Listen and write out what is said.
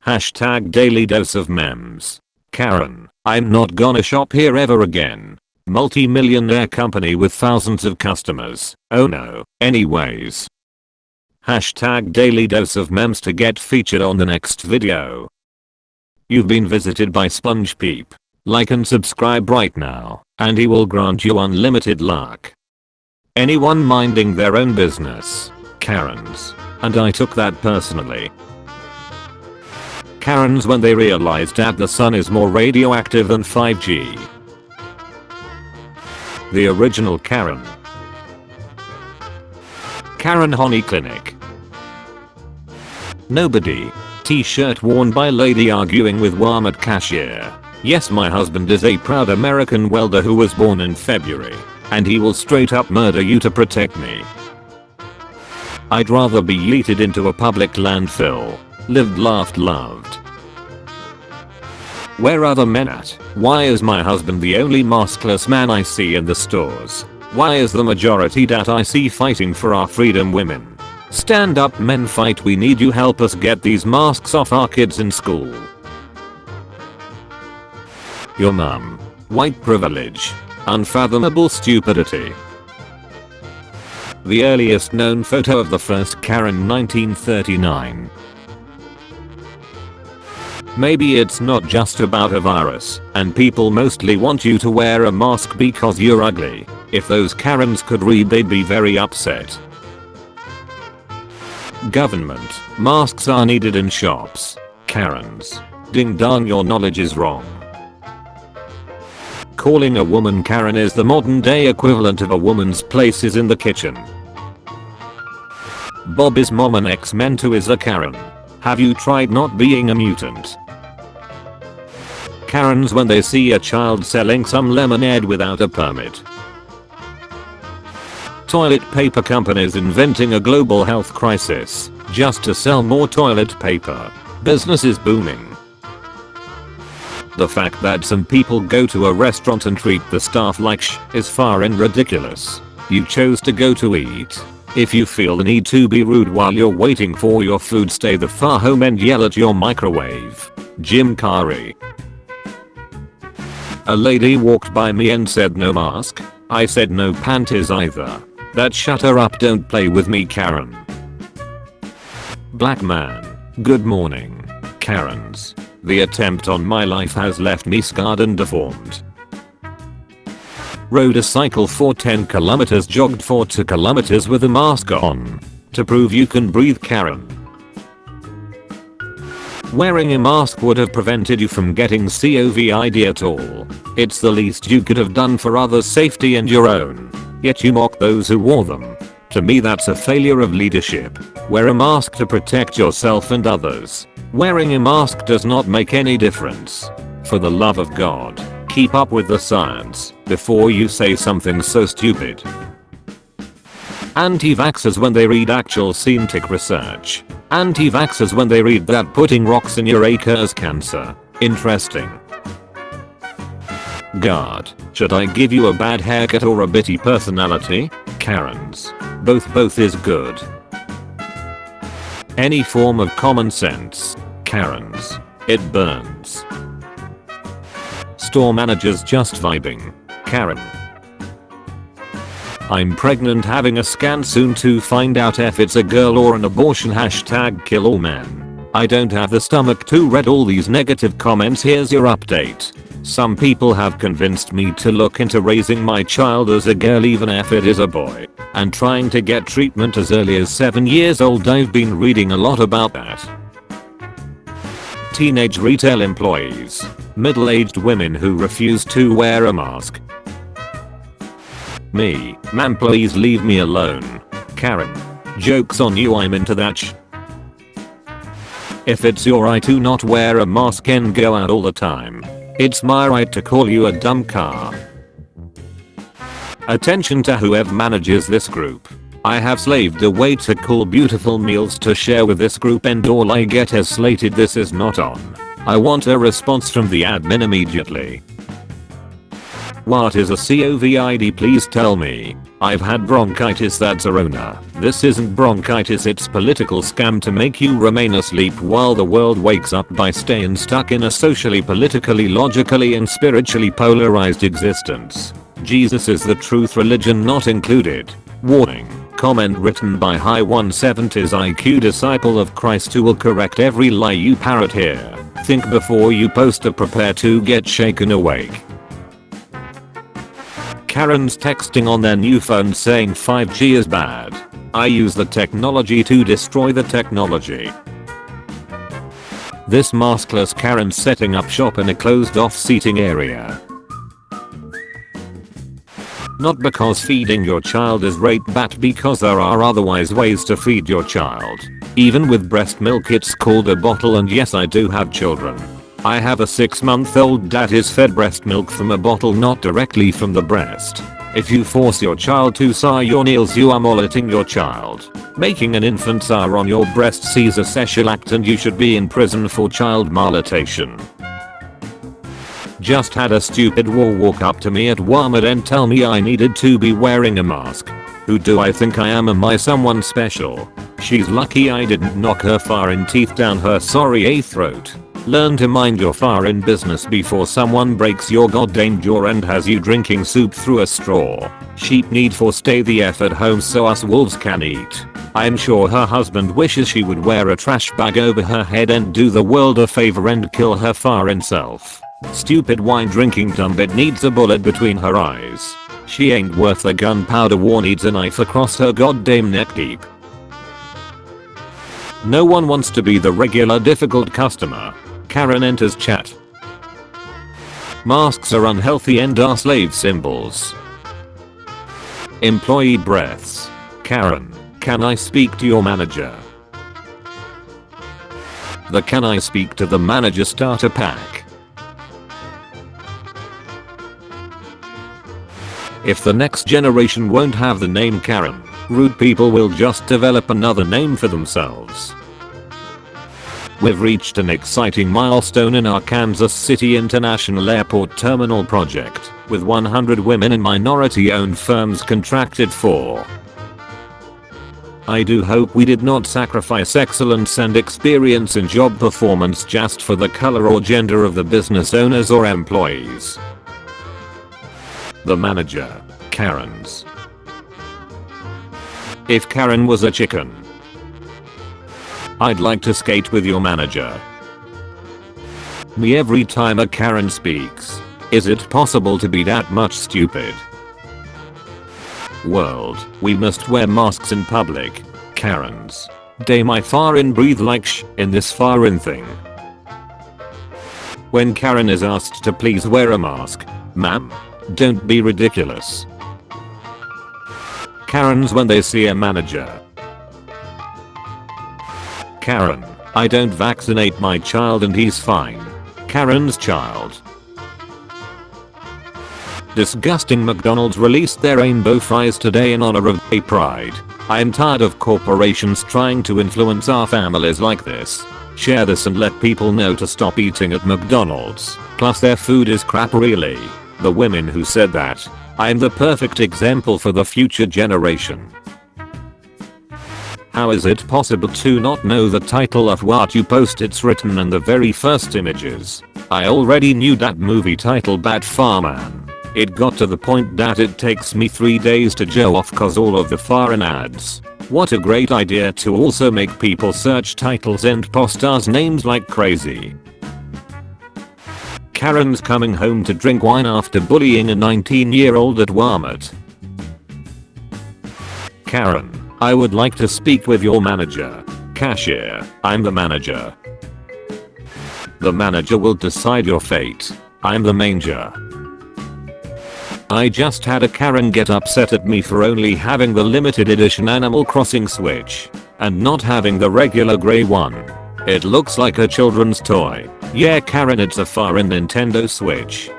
Hashtag daily dose of memes. Karen, I'm not gonna shop here ever again. Multi-millionaire company with thousands of customers. Oh no. Anyways. Hashtag daily dose of memes to get featured on the next video. You've been visited by Sponge Peep. Like and subscribe right now, and he will grant you unlimited luck. Anyone minding their own business. Karens. And I took that personally. Karens when they realized that the sun is more radioactive than 5G. The original Karen. Karen Honey Clinic. Nobody. T-shirt worn by lady arguing with worm at cashier. Yes, my husband is a proud American welder who was born in February. And he will straight up murder you to protect me. I'd rather be yeeted into a public landfill. Lived, laughed, loved. Where are the men at? Why is my husband the only maskless man I see in the stores? Why is the majority that I see fighting for our freedom women? Stand up men, fight, we need you, help us get these masks off our kids in school. Your mum. White privilege. Unfathomable stupidity. The earliest known photo of the first Karen, 1939. Maybe it's not just about a virus, and people mostly want you to wear a mask because you're ugly. If those Karens could read, they'd be very upset. Government. Masks are needed in shops. Karens. Ding dong, your knowledge is wrong. Calling a woman Karen is the modern day equivalent of a woman's place is in the kitchen. Bobby's mom an ex-mentor is a Karen. Have you tried not being a mutant? Karens when they see a child selling some lemonade without a permit. Toilet paper companies inventing a global health crisis just to sell more toilet paper. Business is booming. The fact that some people go to a restaurant and treat the staff like sh is far and ridiculous. You chose to go to eat. If you feel the need to be rude while you're waiting for your food, stay the far home and yell at your microwave. Jim Carrey. A lady walked by me and said no mask. I said no panties either. That shut her up, don't play with me, Karen. Black man. Good morning. Karens. The attempt on my life has left me scarred and deformed. Rode a cycle for 10 kilometers, jogged for 2 kilometers with a mask on. To prove you can breathe, Karen. Wearing a mask would have prevented you from getting COVID at all. It's the least you could have done for others' safety and your own. Yet you mock those who wore them. To me, that's a failure of leadership. Wear a mask to protect yourself and others. Wearing a mask does not make any difference. For the love of God, keep up with the science before you say something so stupid. Anti-vaxxers when they read actual scientific research. Anti-vaxxers when they read that putting rocks in your acre is cancer. Interesting. God, should I give you a bad haircut or a bitty personality? Karens. Both is good. Any form of common sense. Karens. It burns. Store managers just vibing. Karen. I'm pregnant, having a scan soon to find out if it's a girl or an abortion. Hashtag kill all men. I don't have the stomach to read all these negative comments. Here's your update. Some people have convinced me to look into raising my child as a girl even if it is a boy, and trying to get treatment as early as 7 years old. I've been reading a lot about that. Teenage retail employees. Middle-aged women who refuse to wear a mask. Me, ma'am, please leave me alone. Karen. Joke's on you, I'm into that sh. If it's your right to not wear a mask and go out all the time, it's my right to call you a dumb car. Attention to whoever manages this group. I have slaved away to cool beautiful meals to share with this group and all I get is slated. This is not on. I want a response from the admin immediately. What is a COVID? Please tell me. I've had bronchitis, that's a Rona. This isn't bronchitis, it's political scam to make you remain asleep while the world wakes up by staying stuck in a socially, politically, logically and spiritually polarized existence. Jesus is the truth, religion not included. Warning. Comment written by high 170s IQ disciple of Christ who will correct every lie you parrot here. Think before you post or prepare to get shaken awake. Karens texting on their new phone saying 5G is bad. I use the technology to destroy the technology. This maskless Karen setting up shop in a closed off seating area. Not because feeding your child is rape, but because there are otherwise ways to feed your child. Even with breast milk it's called a bottle, and yes, I do have children. I have a 6-month-old that is fed breast milk from a bottle, not directly from the breast. If you force your child to suck your nails, you are molesting your child. Making an infant suck on your breast is a sexual act and you should be in prison for child molestation. Just had a stupid whore walk up to me at Walmart and tell me I needed to be wearing a mask. Who do I think I am I someone special? She's lucky I didn't knock her foreign teeth down her sorry throat. Learn to mind your foreign business before someone breaks your goddamn jaw and has you drinking soup through a straw. Sheep need for stay the F at home so us wolves can eat. I'm sure her husband wishes she would wear a trash bag over her head and do the world a favor and kill her foreign self. Stupid wine drinking dumbit needs a bullet between her eyes. She ain't worth a gunpowder war, needs a knife across her goddamn neck deep. No one wants to be the regular difficult customer. Karen enters chat. Masks are unhealthy and are slave symbols. Employee breaths. Karen, can I speak to your manager? The can I speak to the manager starter pack. If the next generation won't have the name Karen, rude people will just develop another name for themselves. We've reached an exciting milestone in our Kansas City International Airport Terminal project, with 100 women and minority-owned firms contracted for. I do hope we did not sacrifice excellence and experience in job performance just for the color or gender of the business owners or employees. The manager. Karens. If Karen was a chicken, I'd like to skate with your manager. Me every time a Karen speaks. Is it possible to be that much stupid? World, we must wear masks in public. Karens. Damn, I foreign breathe like in this foreign thing. When Karen is asked to please wear a mask, ma'am, don't be ridiculous. Karens when they see a manager. Karen, I don't vaccinate my child and he's fine. Karen's child. Disgusting. McDonald's released their rainbow fries today in honor of Gay Pride. I'm tired of corporations trying to influence our families like this. Share this and let people know to stop eating at McDonald's. Plus their food is crap really. The women who said that. I'm the perfect example for the future generation. How is it possible to not know the title of what you post? It's written in the very first images. I already knew that movie title Bad Farman. It got to the point that it takes me 3 days to go off cause all of the foreign ads. What a great idea to also make people search titles and post stars names like crazy. Karen's coming home to drink wine after bullying a 19-year-old at Walmart. Karen, I would like to speak with your manager. Cashier, I'm the manager. The manager will decide your fate. I'm the manger. I just had a Karen get upset at me for only having the limited edition Animal Crossing Switch and not having the regular grey one. It looks like a children's toy. Yeah Karen, it's a foreign Nintendo Switch.